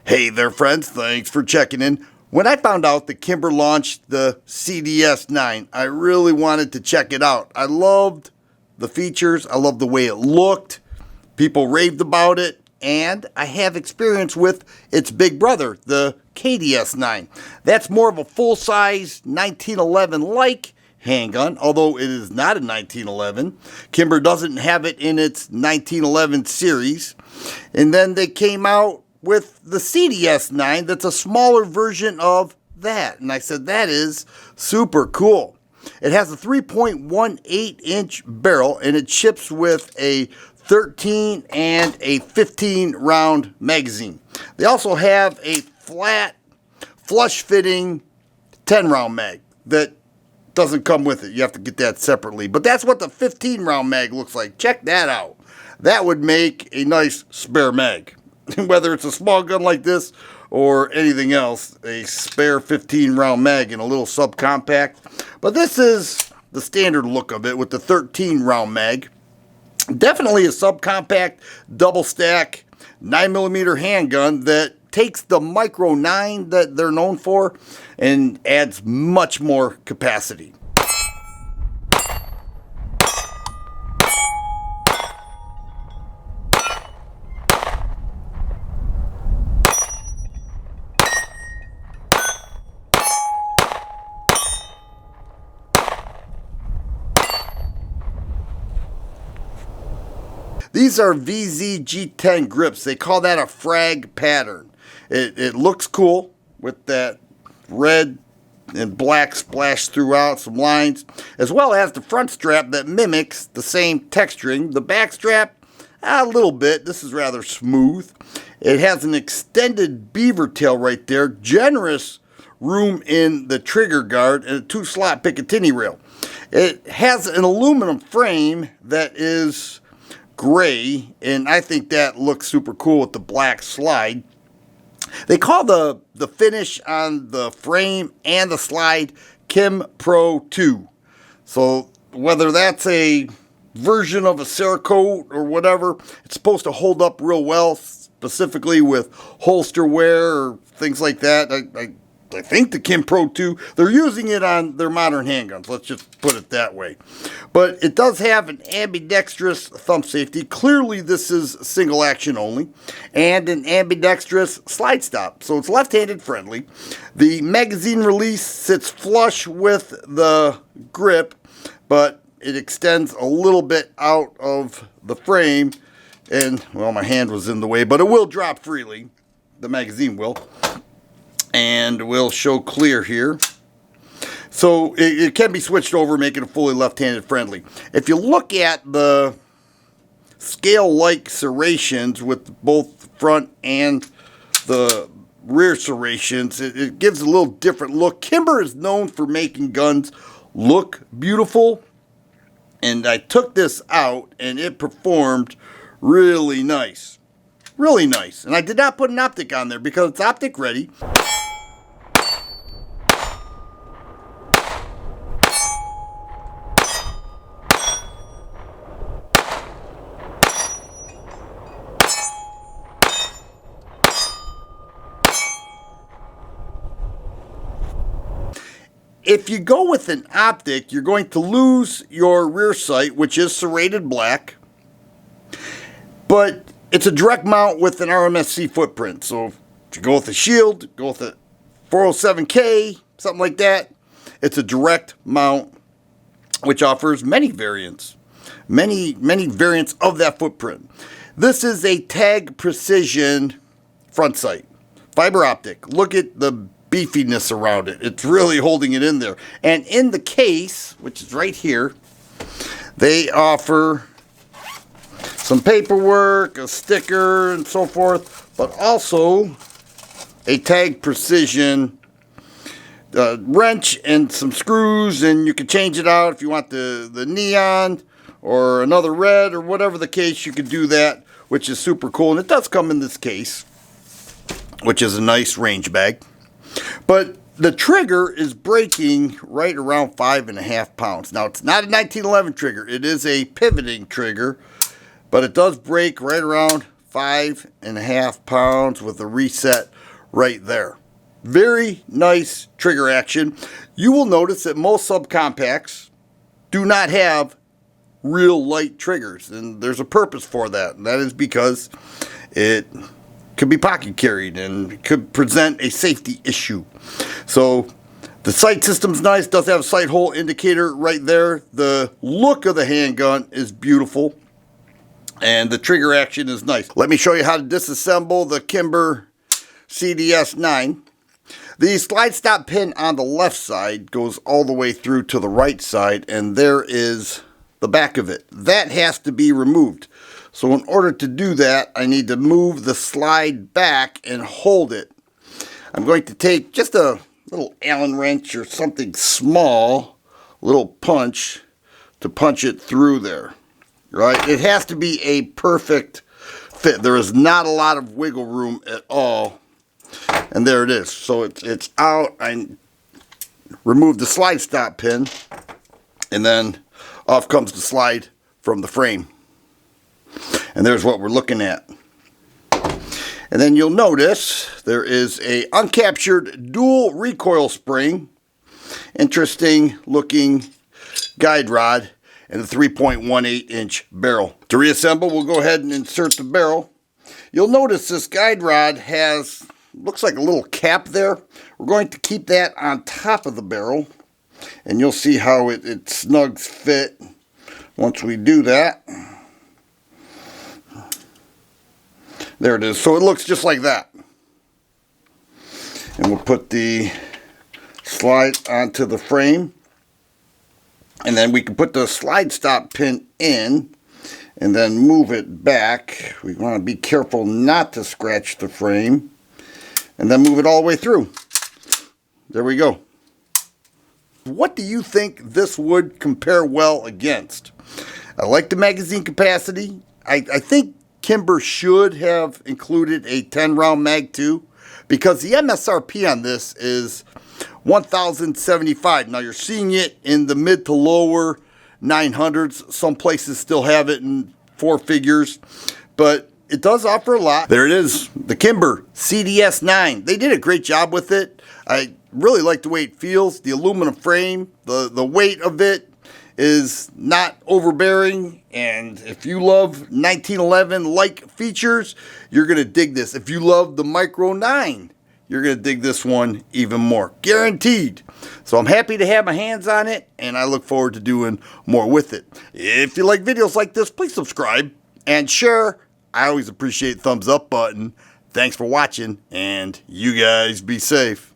Hey there, friends. Thanks for checking in. When I found out that Kimber launched the CDS9, I really wanted to check it out. I loved the features. I loved the way it looked. People raved about it. And I have experience with its big brother, the CDS9. That's more of a full-size 1911-like handgun, although it is not a 1911. Kimber doesn't have it in its 1911 series. And then they came out with the CDS9 that's a smaller version of that. And I said, that is super cool. It has a 3.18-inch barrel, and it ships with a 13 and a 15 round magazine. They also have a flat, flush-fitting 10 round mag that doesn't come with it. You have to get that separately. But that's what the 15 round mag looks like. Check that out. That would make a nice spare mag. Whether it's a small gun like this or anything else, a spare 15 round mag in a little subcompact. But this is the standard look of it with the 13 round mag. Definitely a subcompact, double stack, 9mm handgun that takes the Micro 9 that they're known for and adds much more capacity. These are VZG10 grips. They call that a frag pattern. It looks cool with that red and black splash throughout, some lines, as well as the front strap that mimics the same texturing. The back strap, a little bit. This is rather smooth. It has an extended beaver tail right there, generous room in the trigger guard, and a 2-slot Picatinny rail. It has an aluminum frame that is gray, and I think that looks super cool with the black slide. They call the finish on the frame and the slide Kim Pro 2. So whether that's a version of a Cerakote or whatever, it's supposed to hold up real well, specifically with holster wear or things like that. I think the Kim Pro 2, they're using it on their modern handguns. Let's just put it that way. But it does have an ambidextrous thumb safety. Clearly, this is single action only. And an ambidextrous slide stop. So it's left-handed friendly. The magazine release sits flush with the grip, but it extends a little bit out of the frame. And, well, my hand was in the way, but it will drop freely. The magazine will. And we'll show clear here. So it can be switched over, making it fully left-handed friendly. If you look at the scale-like serrations with both front and the rear serrations, it gives a little different look. Kimber is known for making guns look beautiful. And I took this out, and it performed really nice. Really nice. And I did not put an optic on there because it's optic ready. If you go with an optic, you're going to lose your rear sight, which is serrated black. But it's a direct mount with an RMSC footprint. So if you go with a shield, go with a 407K, something like that, it's a direct mount, which offers many variants. Many variants of that footprint. This is a tag precision front sight. Fiber optic. Look at the beefiness around it. It's really holding it in there. And in the case, which is right here, they offer some paperwork, a sticker, and so forth, but also a tag precision wrench and some screws, and you can change it out if you want the neon or another red or whatever the case. You can do that, which is super cool. And it does come in this case, which is a nice range bag. But the trigger is breaking right around 5.5 pounds. Now, it's not a 1911 trigger. It is a pivoting trigger, but it does break right around 5.5 pounds with a reset right there. Very nice trigger action. You will notice that most subcompacts do not have real light triggers, and there's a purpose for that. And that is because it could be pocket carried and could present a safety issue. So the sight system's nice, does have a sight hole indicator right there. The look of the handgun is beautiful, and the trigger action is nice. Let me show you how to disassemble the Kimber CDS9. The slide stop pin on the left side goes all the way through to the right side, and there is the back of it. That has to be removed. So in order to do that, I need to move the slide back and hold it. I'm going to take just a little Allen wrench or something small, little punch, to punch it through there. Right? It has to be a perfect fit. There is not a lot of wiggle room at all. And there it is. So it's out. I remove the slide stop pin, and then off comes the slide from the frame. And there's what we're looking at. And then you'll notice there is a uncaptured dual recoil spring, interesting looking guide rod, and a 3.18 inch barrel. To reassemble, we'll go ahead and insert the barrel. You'll notice this guide rod has, looks like a little cap there. We're going to keep that on top of the barrel, and you'll see how it snugs fit once we do that. There it is. So it looks just like that. And we'll put the slide onto the frame, and then we can put the slide stop pin in and then move it back. We want to be careful not to scratch the frame, and then move it all the way through. There we go. What do you think this would compare well against? I like the magazine capacity. I think Kimber should have included a 10-round mag too, because the MSRP on this is $1,075. Now you're seeing it in the mid to lower 900s. Some places still have it in 4 figures, but it does offer a lot. There it is, the Kimber CDS9. They did a great job with it. I really like the way it feels. The aluminum frame, the weight of it is not overbearing, and if you love 1911-like features, you're going to dig this. If you love the Micro 9, you're going to dig this one even more. Guaranteed. So I'm happy to have my hands on it, and I look forward to doing more with it. If you like videos like this, please subscribe and share. I always appreciate the thumbs up button. Thanks for watching, and you guys be safe.